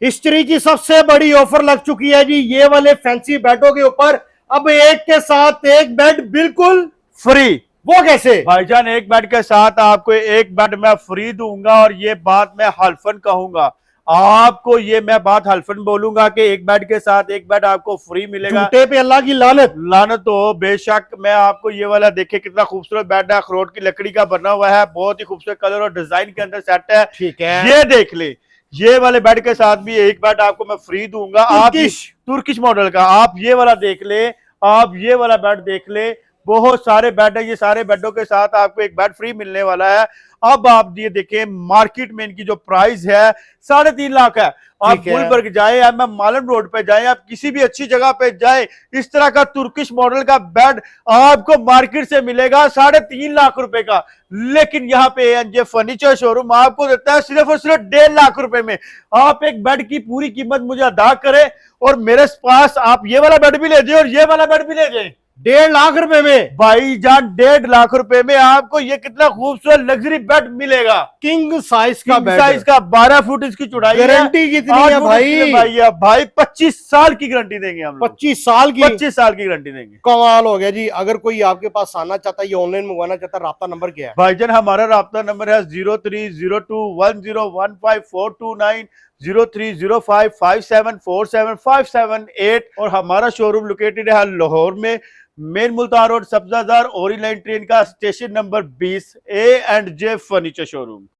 History की सबसे बड़ी ऑफर लग चुकी है जी ये वाले फैंसी बेडों के ऊपर। अब एक के साथ एक बेड बिल्कुल फ्री। वो कैसे? भाईजान एक बेड के साथ आपको एक बेड मैं फ्री दूंगा, और ये बात मैं हल्फन कहूंगा आपको, ये मैं बात हल्फन बोलूंगा कि एक बेड के साथ एक बेड आपको फ्री मिलेगा। झूठे पे अल्लाह की लानत। लानत हो बेशक। मैं आपको ये वाला देखिए कितना खूबसूरत बेड है, अखरोट की लकड़ी का बना हुआ है, बहुत ही खूबसूरत कलर और डिजाइन के अंदर सेट है। ठीक है, ये देख ले, ये वाले बेड के साथ भी एक बेड आपको मैं फ्री दूंगा। आप तुर्किश मॉडल का आप ये वाला देख ले, आप ये वाला बेड देख ले, बहुत सारे बेड है, ये सारे बेडों के साथ आपको एक बेड फ्री मिलने वाला है। अब आप ये देखें मार्केट में इनकी जो प्राइस है 3.5 लाख है। आप गुलबर्ग जाए या मैं मालन रोड पे जाए, आप किसी भी अच्छी जगह पे जाए, इस तरह का तुर्किश मॉडल का बेड आपको मार्केट से मिलेगा 3.5 लाख रुपए का। लेकिन यहाँ पे एएनजे फर्नीचर शोरूम आपको देता है सिर्फ और सिर्फ 1.5 लाख रुपए में। आप एक बेड की पूरी कीमत मुझे अदा करें और मेरे पास आप ये वाला बेड भी ले जाए और ये वाला बेड भी ले जाए 1.5 लाख रुपए में। भाईजान 1.5 लाख रुपए में आपको ये कितना खूबसूरत लग्जरी बेड मिलेगा। किंग साइज का बेड, साइज का 12 फुट इसकी चौड़ाई है। गारंटी कितनी है भाई? भाई 25 साल की गारंटी देंगे हम। 25 साल की? 25 साल की गारंटी देंगे। कमाल हो गया जी। अगर कोई आपके पास आना चाहता है, ये ऑनलाइन मंगवाना चाहता है, राब्ता नंबर क्या है? भाईजान हमारा राब्ता नंबर है 0302101549, 0305574757 और हमारा शोरूम लोकेटेड है लाहौर में, मेन मुल्तान रोड, सब्जाजार, ओरी लाइन ट्रेन का station number 20, A&J furniture showroom.